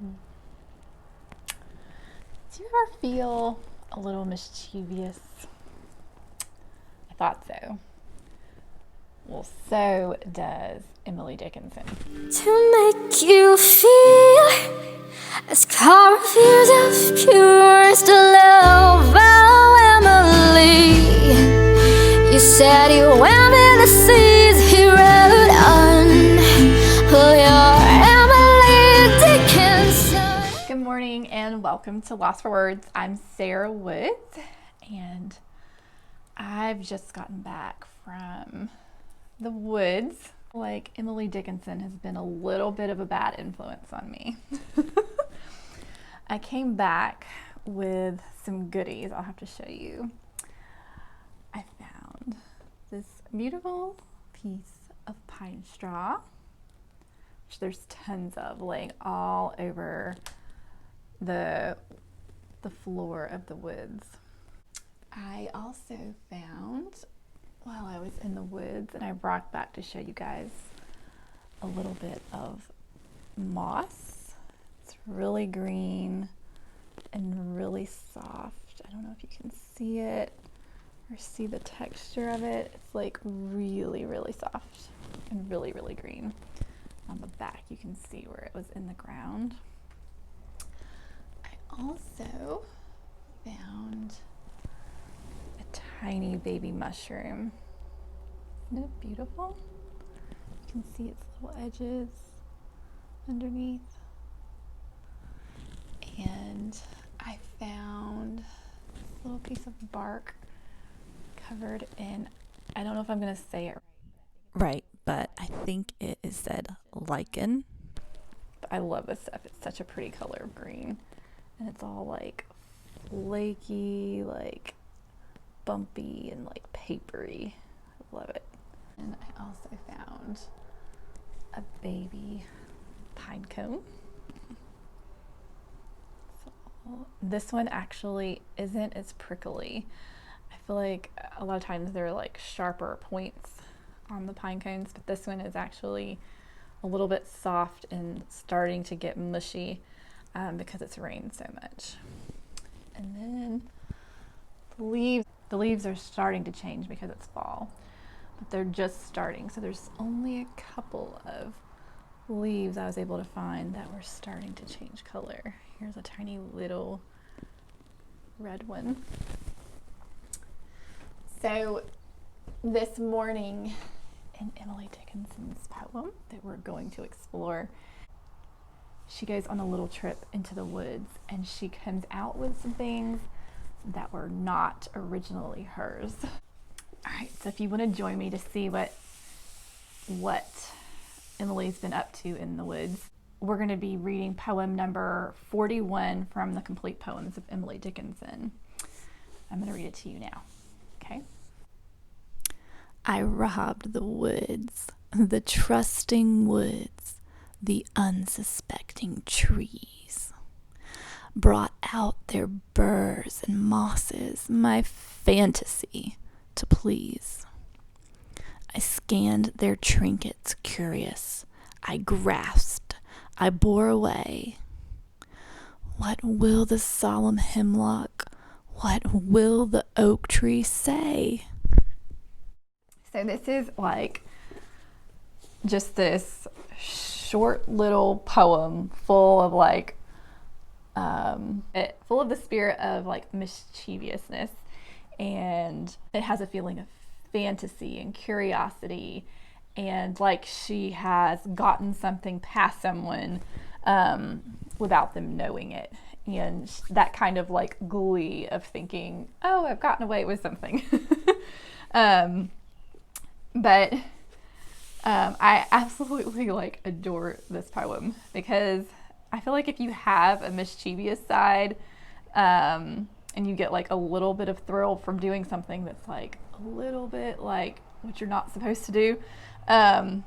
Do you ever feel a little mischievous? I thought so. Well, so does Emily Dickinson. To make you feel as confused of purest love. Oh, Emily, you said you went in the seas he wrote on. Oh, you're Emily Dickinson. Good morning and welcome to Lost for Words. I'm Sarah Woods and I've just gotten back from the woods. Like, Emily Dickinson has been a little bit of a bad influence on me. I came back with some goodies I'll have to show you. I found this beautiful piece of pine straw, which there's tons of laying all over the floor of the woods. I also found, while I was in the woods, and I brought back to show you guys a little bit of moss. It's really green and really soft. I don't know if you can see it or see the texture of it. It's like really, really soft and really, really green. On the back you can see where it was in the ground. I also found a tiny baby mushroom. Isn't it beautiful? You can see its little edges underneath. And I found this little piece of bark covered in, I don't know if I'm going to say it right, but I think it is said lichen. but I love this stuff. It's such a pretty color of green. And it's all like flaky, like bumpy and like papery. I love it. And I also found a baby pine cone. So this one actually isn't as prickly. I feel like a lot of times there are like sharper points on the pine cones, but this one is actually a little bit soft and starting to get mushy because it's rained so much. And then the leaves are starting to change because it's fall, but they're just starting. So there's only a couple of leaves I was able to find that were starting to change color. Here's a tiny little red one. So this morning in Emily Dickinson's poem that we're going to explore, she goes on a little trip into the woods and she comes out with some things that were not originally hers. All right, so if you want to join me to see what Emily's been up to in the woods, we're going to be reading poem number 41 from the Complete Poems of Emily Dickinson. I'm going to read it to you now. Okay. I robbed the woods, the trusting woods, the unsuspecting trees. Brought out their burrs and mosses, my fantasy to please. I scanned their trinkets curious, I grasped, I bore away. What will the solemn hemlock, what will the oak tree say? So this is like just this short little poem full of like full of the spirit of like mischievousness, and it has a feeling of fantasy and curiosity, and like she has gotten something past someone without them knowing it, and that kind of like glee of thinking, oh, I've gotten away with something. But I absolutely like adore this poem because I feel like if you have a mischievous side and you get like a little bit of thrill from doing something that's like a little bit like what you're not supposed to do, I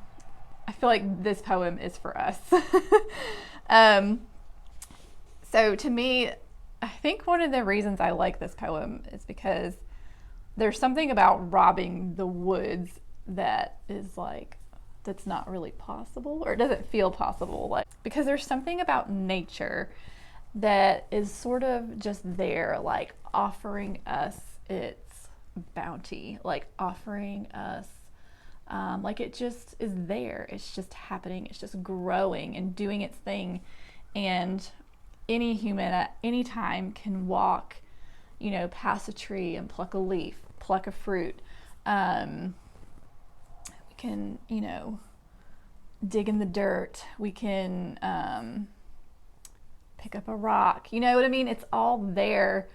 feel like this poem is for us. So to me, I think one of the reasons I like this poem is because there's something about robbing the woods that is like that's not really possible, or it doesn't feel possible, like, because there's something about nature that is sort of just there, like offering us its bounty, like offering us, like it just is there. It's just happening. It's just growing and doing its thing. And any human at any time can walk, past a tree and pluck a leaf, pluck a fruit. We can, dig in the dirt. We can pick up a rock. You know what I mean? It's all there.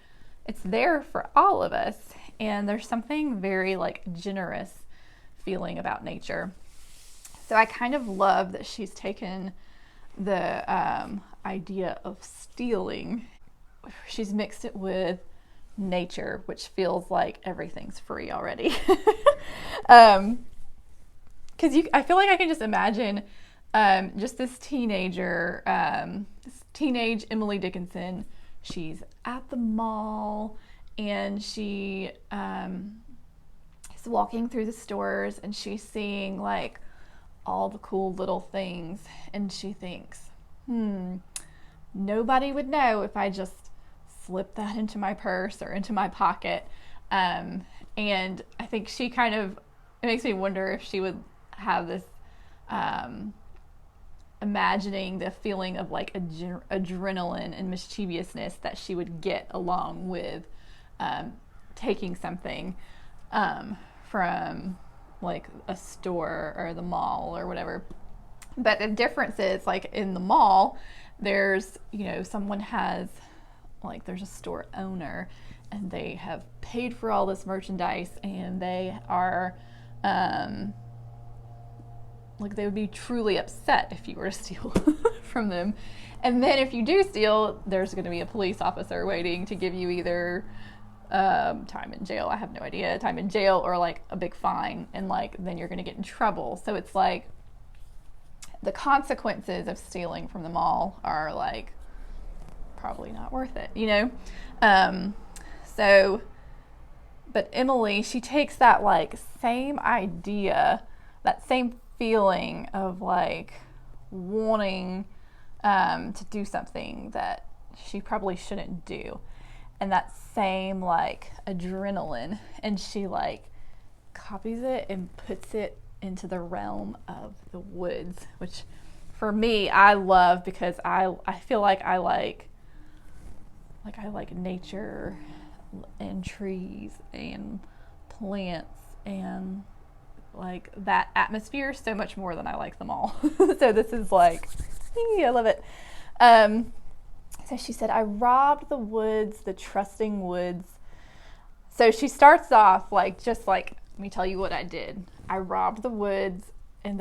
It's there for all of us. And there's something very like generous feeling about nature. So I kind of love that she's taken the idea of stealing. She's mixed it with nature, which feels like everything's free already. Because I feel like I can just imagine just this teenager, this teenage Emily Dickinson. She's at the mall and she is walking through the stores and she's seeing like all the cool little things, and she thinks, nobody would know if I just slipped that into my purse or into my pocket. And I think she it makes me wonder if she would have this imagining the feeling of like adrenaline and mischievousness that she would get along with taking something from like a store or the mall or whatever. But the difference is, like, in the mall, there's, someone has, like, there's a store owner and they have paid for all this merchandise, and they are like, they would be truly upset if you were to steal from them. And then if you do steal, there's going to be a police officer waiting to give you either time in jail, I have no idea, time in jail, or like a big fine, and like then you're going to get in trouble. So it's like the consequences of stealing from the mall are like probably not worth it, but Emily, she takes that like same idea, that same feeling of like wanting to do something that she probably shouldn't do, and that same like adrenaline, and she like copies it and puts it into the realm of the woods, which for me I love, because I feel like I like nature and trees and plants and like that atmosphere so much more than I like them all. So this is like, I love it. So she said, I robbed the woods, the trusting woods. So she starts off like, just like, let me tell you what I did. I robbed the woods and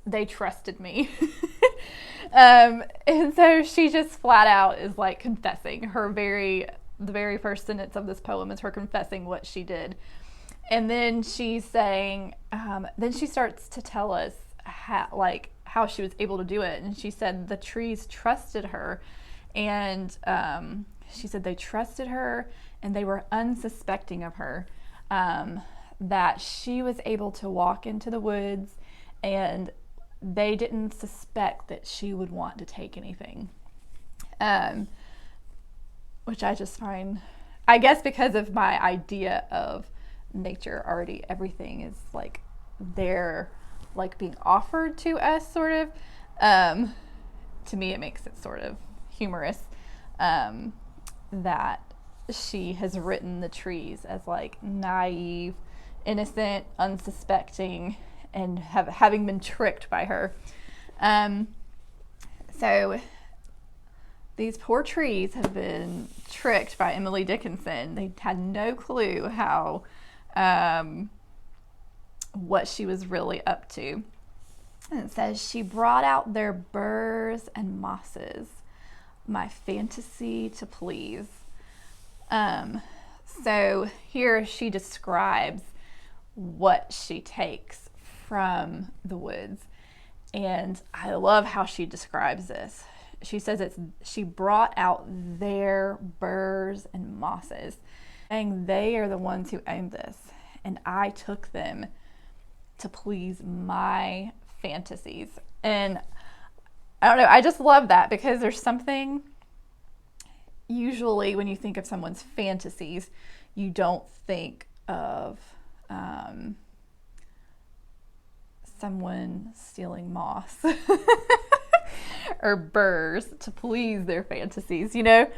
they trusted me. And so she just flat out is like confessing the very first sentence of this poem is her confessing what she did. And then she's saying, then she starts to tell us how she was able to do it. And she said the trees trusted her. And she said they trusted her and they were unsuspecting of her, that she was able to walk into the woods and they didn't suspect that she would want to take anything, which I just find, I guess because of my idea of nature already, everything is like there, like being offered to us sort of. To me it makes it sort of humorous that she has written the trees as like naive, innocent, unsuspecting, and having been tricked by her. So these poor trees have been tricked by Emily Dickinson. They had no clue how what she was really up to. And it says, she brought out their burrs and mosses, my fantasy to please. So here she describes what she takes from the woods. And I love how she describes this. She says she brought out their burrs and mosses, saying they are the ones who own this. And I took them to please my fantasies. And I don't know, I just love that because there's something, usually when you think of someone's fantasies, you don't think of someone stealing moss or Burs to please their fantasies, you know?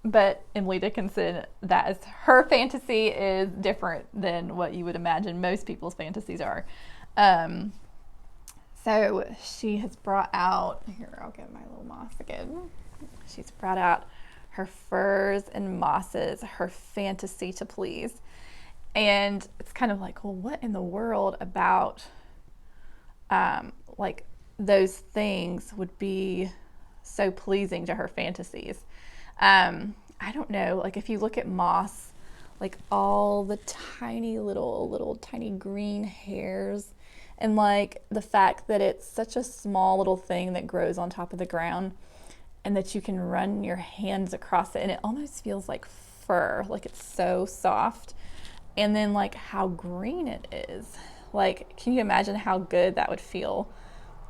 But Emily Dickinson, that is, her fantasy is different than what you would imagine most people's fantasies are. So she has brought out, here, I'll get my little moss again. She's brought out her furs and mosses, her fantasy to please. And it's kind of like, well, what in the world about like those things would be so pleasing to her fantasies? I don't know, like if you look at moss, like all the tiny little tiny green hairs, and like the fact that it's such a small little thing that grows on top of the ground and that you can run your hands across it and it almost feels like fur, like it's so soft. And then like how green it is. Like, can you imagine how good that would feel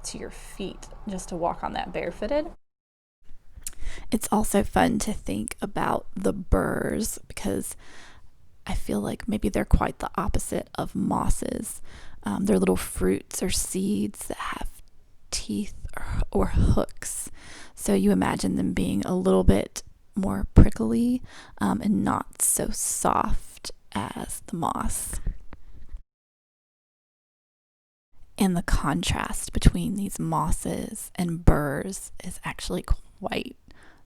to your feet just to walk on that barefooted? It's also fun to think about the Burs because I feel like maybe they're quite the opposite of mosses. They're little fruits or seeds that have teeth or hooks. So you imagine them being a little bit more prickly and not so soft as the moss. And the contrast between these mosses and Burs is actually quite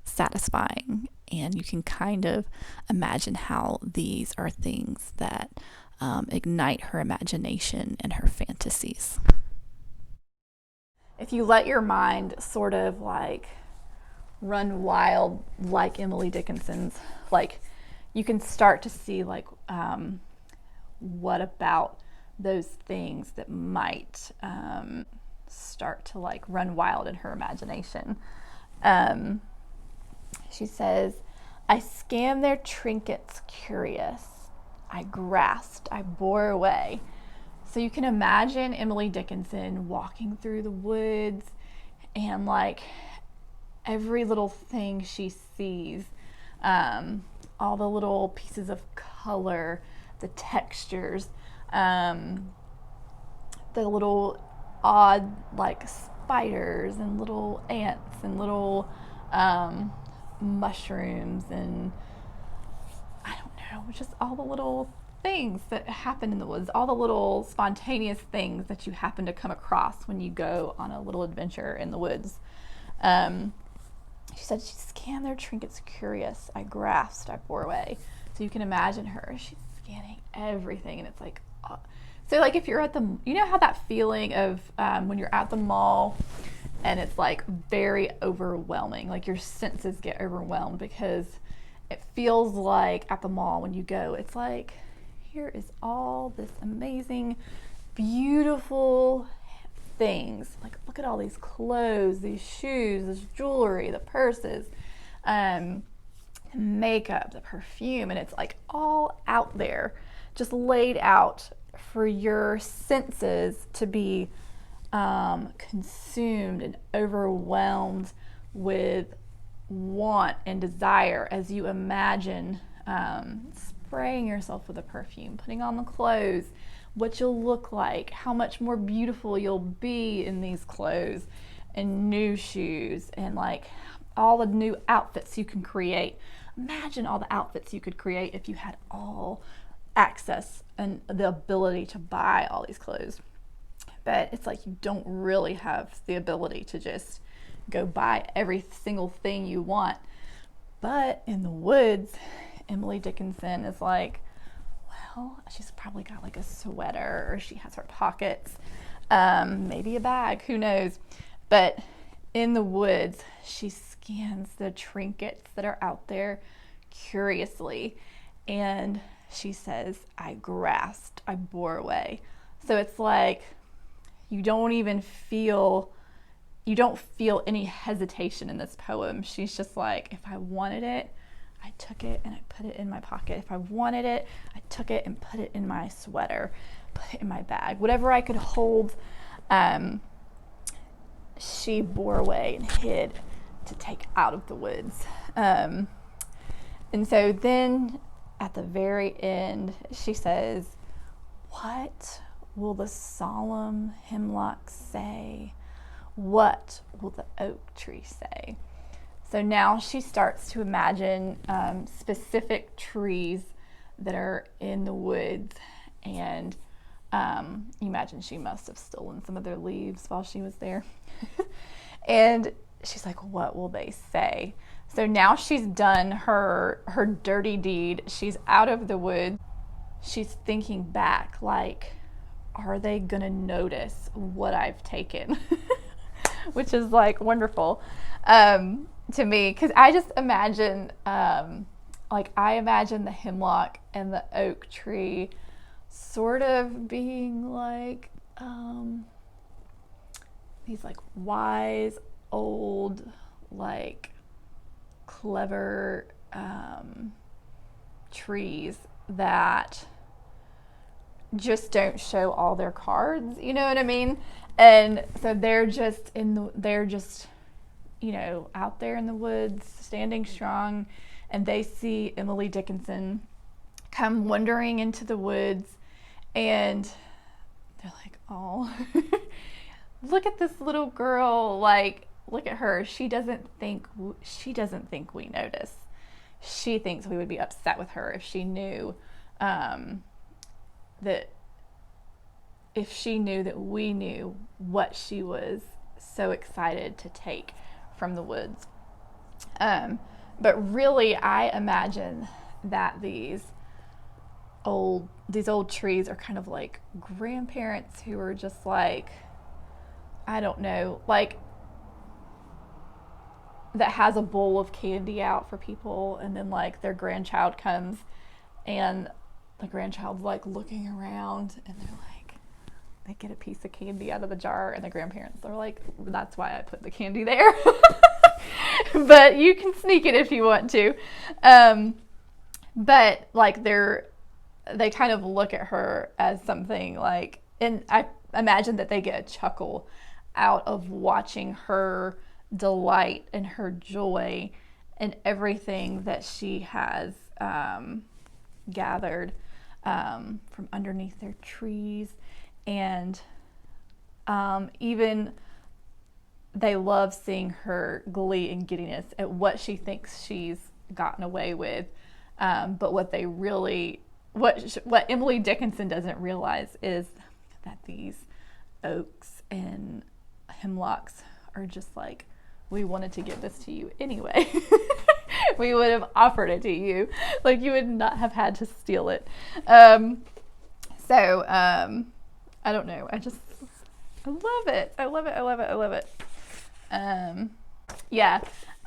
satisfying, and you can kind of imagine how these are things that ignite her imagination and her fantasies. If you let your mind sort of like run wild like Emily Dickinson's, like you can start to see like what about those things that might start to like run wild in her imagination. She says, I scanned their trinkets curious. I grasped, I bore away. So you can imagine Emily Dickinson walking through the woods and like every little thing she sees, all the little pieces of color, the textures, the little odd like spiders and little ants and little mushrooms, and I don't know, just all the little things that happen in the woods, all the little spontaneous things that you happen to come across when you go on a little adventure in the woods. She said she scanned their trinkets curious. I grasped, I bore away. So you can imagine her, she's scanning everything, and it's like, so like if you're at the, you know how that feeling of when you're at the mall and it's like very overwhelming, like your senses get overwhelmed because it feels like at the mall when you go, it's like, here is all this amazing, beautiful things. Like, look at all these clothes, these shoes, this jewelry, the purses, the makeup, the perfume, and it's like all out there, just laid out for your senses to be consumed and overwhelmed with want and desire as you imagine spraying yourself with a perfume, putting on the clothes, what you'll look like, how much more beautiful you'll be in these clothes and new shoes, and like all the new outfits you can create. Imagine all the outfits you could create if you had all access and the ability to buy all these clothes. But it's like you don't really have the ability to just go buy every single thing you want. But in the woods, Emily Dickinson is like, well, she's probably got like a sweater, or she has her pockets, maybe a bag, who knows. But in the woods, she scans the trinkets that are out there curiously, and she says, I grasped, I bore away. So it's like you don't feel any hesitation in this poem. She's just like, if I wanted it, I took it and I put it in my pocket. If I wanted it, I took it and put it in my sweater, put it in my bag. Whatever I could hold she bore away and hid to take out of the woods. And so then at the very end, she says, "What will the solemn hemlock say? What will the oak tree say?" So now she starts to imagine specific trees that are in the woods, and you imagine she must have stolen some of their leaves while she was there. And she's like, "What will they say?" So now she's done her dirty deed. She's out of the woods. She's thinking back, like, are they gonna notice what I've taken? Which is like wonderful to me, because I just imagine, I imagine the hemlock and the oak tree sort of being like these like wise, old, like clever trees that just don't show all their cards, you know what I mean? And so they're just out there in the woods, standing strong, and they see Emily Dickinson come wandering into the woods, and they're like, "Oh, look at this little girl, like, look at her. She doesn't think we notice. She thinks we would be upset with her if she knew that we knew what she was so excited to take from the woods." But really, I imagine that these old trees are kind of like grandparents who are just like, I don't know, like that has a bowl of candy out for people, and then like their grandchild comes, and the grandchild's like looking around, and they're like, they get a piece of candy out of the jar, and the grandparents are like, "That's why I put the candy there." But you can sneak it if you want to. But like they kind of look at her as something like, and I imagine that they get a chuckle out of watching her delight and her joy and everything that she has gathered from underneath their trees. And even they love seeing her glee and giddiness at what she thinks she's gotten away with. But what Emily Dickinson doesn't realize is that these oaks and hemlocks are just like, we wanted to give this to you anyway. We would have offered it to you. Like, you would not have had to steal it. I don't know. I love it. I love it.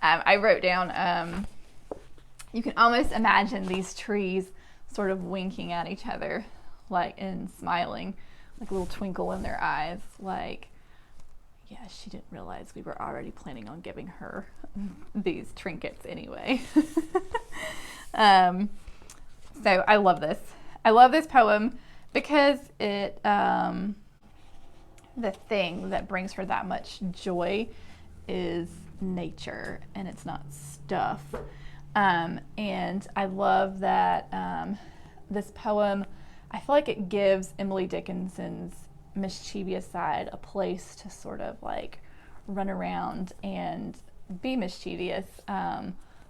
I wrote down, you can almost imagine these trees sort of winking at each other, like, and smiling, like a little twinkle in their eyes, like, yeah, she didn't realize we were already planning on giving her these trinkets anyway. So I love this. I love this poem because it, the thing that brings her that much joy is nature, and it's not stuff. And I love that this poem, I feel like it gives Emily Dickinson's mischievous side a place to sort of like run around and be mischievous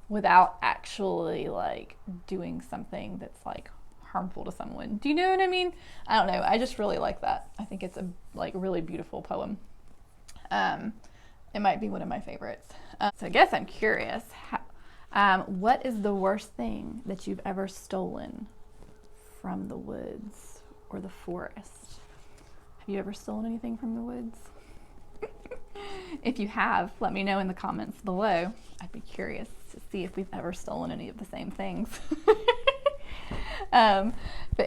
without actually like doing something that's like harmful to someone. Do you know what I mean? I don't know. I just really like that. I think it's a like really beautiful poem. It might be one of my favorites. So I guess I'm curious, what is the worst thing that you've ever stolen from the woods or the forest? Have you ever stolen anything from the woods? If you have, let me know in the comments below. I'd be curious to see if we've ever stolen any of the same things. But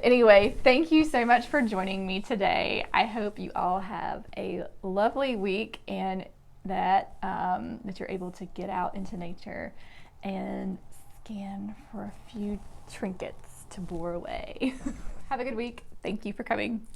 anyway, thank you so much for joining me today. I hope you all have a lovely week, and that you're able to get out into nature and scan for a few trinkets to bore away. Have a good week. Thank you for coming.